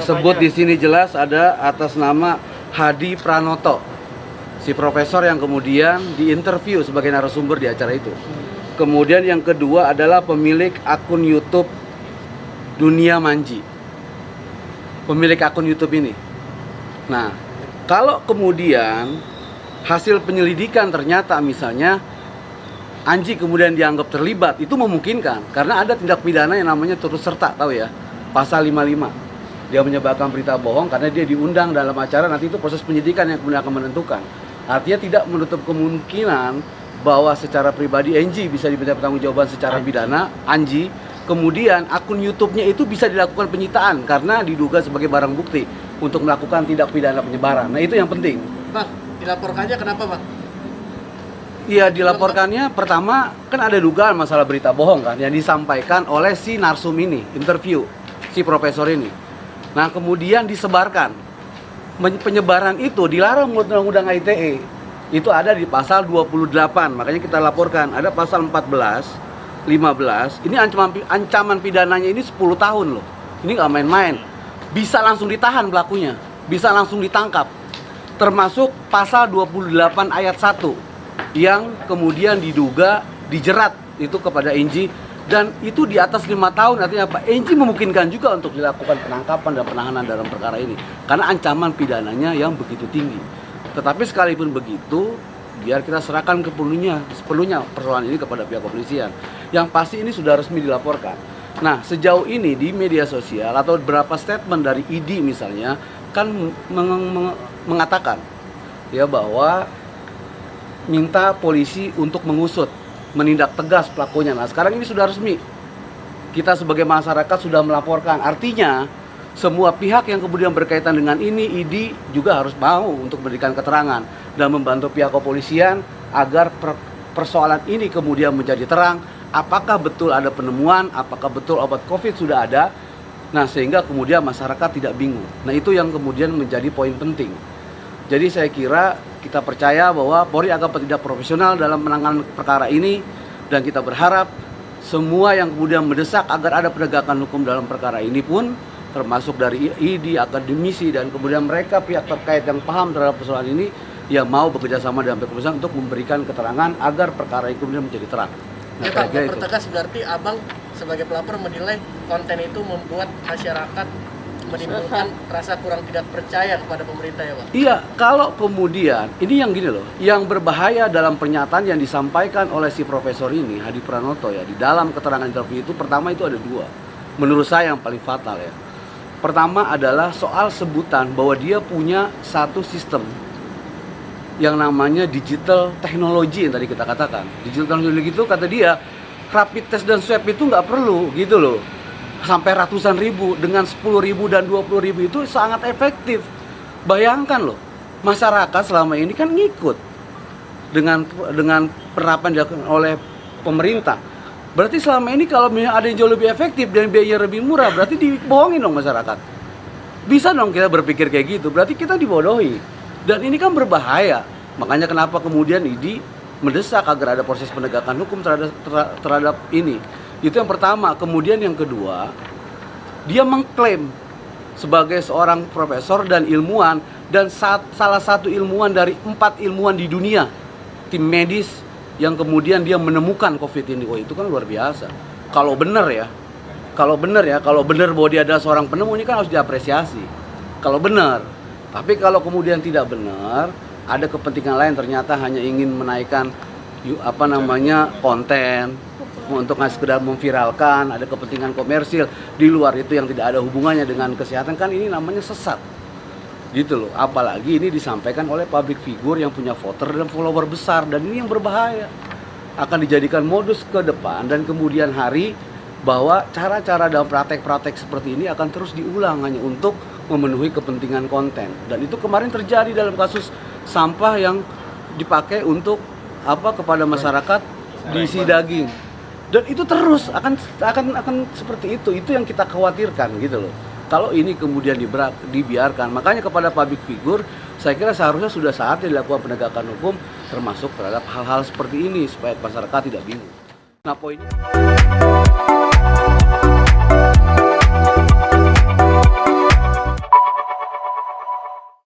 tersebut di sini jelas ada atas nama Hadi Pranoto, si profesor yang kemudian diinterview sebagai narasumber di acara itu. Kemudian yang kedua adalah pemilik akun YouTube Dunia Manji, pemilik akun YouTube ini. Nah, kalau kemudian hasil penyelidikan ternyata misalnya Anji kemudian dianggap terlibat, itu memungkinkan karena ada tindak pidana yang namanya turut serta, tahu ya, pasal 55. Dia menyebarkan berita bohong karena dia diundang dalam acara, nanti itu proses penyidikan yang kemudian akan menentukan. Artinya tidak menutup kemungkinan bahwa secara pribadi Anji bisa diminta pertanggungjawaban secara pidana, Anji, kemudian akun YouTube-nya itu bisa dilakukan penyitaan karena diduga sebagai barang bukti untuk melakukan tindak pidana penyebaran. Nah, itu yang penting. Bang, dilaporkannya kenapa, Bang? Iya, dilaporkannya pertama kan ada dugaan masalah berita bohong kan yang disampaikan oleh si narsum ini, interview si profesor ini. Nah, kemudian disebarkan. Penyebaran itu dilarang menurut Undang-Undang ITE. Itu ada di pasal 28. Makanya kita laporkan ada pasal 14, 15. Ini ancaman pidananya ini 10 tahun loh. Ini nggak main-main. Bisa langsung ditahan pelakunya, bisa langsung ditangkap. Termasuk pasal 28 ayat 1 yang kemudian diduga dijerat itu kepada Anji, dan itu di atas 5 tahun. Artinya apa? Anji memungkinkan juga untuk dilakukan penangkapan dan penahanan dalam perkara ini karena ancaman pidananya yang begitu tinggi. Tetapi sekalipun begitu, biar kita serahkan sepenuhnya persoalan ini kepada pihak kepolisian. Yang pasti ini sudah resmi dilaporkan. Nah, sejauh ini di media sosial atau beberapa statement dari ID misalnya kan mengatakan ya bahwa minta polisi untuk mengusut, menindak tegas pelakunya. Nah, sekarang ini sudah resmi. Kita sebagai masyarakat sudah melaporkan. Artinya semua pihak yang kemudian berkaitan dengan ini, ID juga harus mau untuk memberikan keterangan dan membantu pihak kepolisian agar persoalan ini kemudian menjadi terang. Apakah betul ada penemuan, apakah betul obat COVID sudah ada. Nah, sehingga kemudian masyarakat tidak bingung. Nah, itu yang kemudian menjadi poin penting. Jadi saya kira kita percaya bahwa Polri akan tidak profesional dalam menangani perkara ini, dan kita berharap semua yang kemudian mendesak agar ada penegakan hukum dalam perkara ini pun, termasuk dari ID, akademisi, dan kemudian mereka pihak terkait yang paham terhadap persoalan ini, yang mau bekerja sama dengan pihak kepolisian untuk memberikan keterangan agar perkara ini kemudian menjadi terang. Nah, ya, Pak, mempertegas berarti Abang sebagai pelapor menilai konten itu membuat masyarakat menimbulkan rasa kurang tidak percaya kepada pemerintah, ya, Pak? Iya, kalau kemudian, ini yang gini loh, yang berbahaya dalam pernyataan yang disampaikan oleh si profesor ini, Hadi Pranoto ya, di dalam keterangan interview itu, pertama itu ada dua, menurut saya yang paling fatal ya. Pertama adalah soal sebutan bahwa dia punya satu sistem yang namanya digital technology yang tadi kita katakan. Digital technology itu kata dia, rapid test dan swab itu nggak perlu gitu loh. Sampai ratusan ribu, dengan 10.000 dan 20.000 itu sangat efektif. Bayangkan loh, masyarakat selama ini kan ngikut dengan penerapan dilakukan oleh pemerintah. Berarti selama ini kalau ada yang jauh lebih efektif dan biayanya lebih murah, berarti dibohongin dong masyarakat. Bisa dong kita berpikir kayak gitu, berarti kita dibodohi. Dan ini kan berbahaya. Makanya kenapa kemudian ID mendesak agar ada proses penegakan hukum terhadap ini. Itu yang pertama. Kemudian yang kedua, dia mengklaim sebagai seorang profesor dan ilmuwan, dan salah satu ilmuwan dari 4 ilmuwan di dunia, tim medis yang kemudian dia menemukan COVID ini. Oh, itu kan luar biasa. Kalau benar bahwa dia adalah seorang penemu, ini kan harus diapresiasi. Kalau benar. Tapi kalau kemudian tidak benar, ada kepentingan lain, ternyata hanya ingin menaikkan konten untuk sekedar memviralkan, ada kepentingan komersil di luar itu yang tidak ada hubungannya dengan kesehatan, kan ini namanya sesat. Gitu loh. Apalagi ini disampaikan oleh public figure yang punya voter dan follower besar, dan ini yang berbahaya. Akan dijadikan modus ke depan dan kemudian hari bahwa cara-cara dalam praktek-praktek seperti ini akan terus diulang hanya untuk memenuhi kepentingan konten. Dan itu kemarin terjadi dalam kasus sampah yang dipakai untuk kepada masyarakat diisi daging. Dan itu terus akan seperti itu. Itu yang kita khawatirkan gitu loh. Kalau ini kemudian dibiarkan, makanya kepada public figure saya kira seharusnya sudah saatnya dilakukan penegakan hukum termasuk terhadap hal-hal seperti ini supaya masyarakat tidak bingung. Nah, poinnya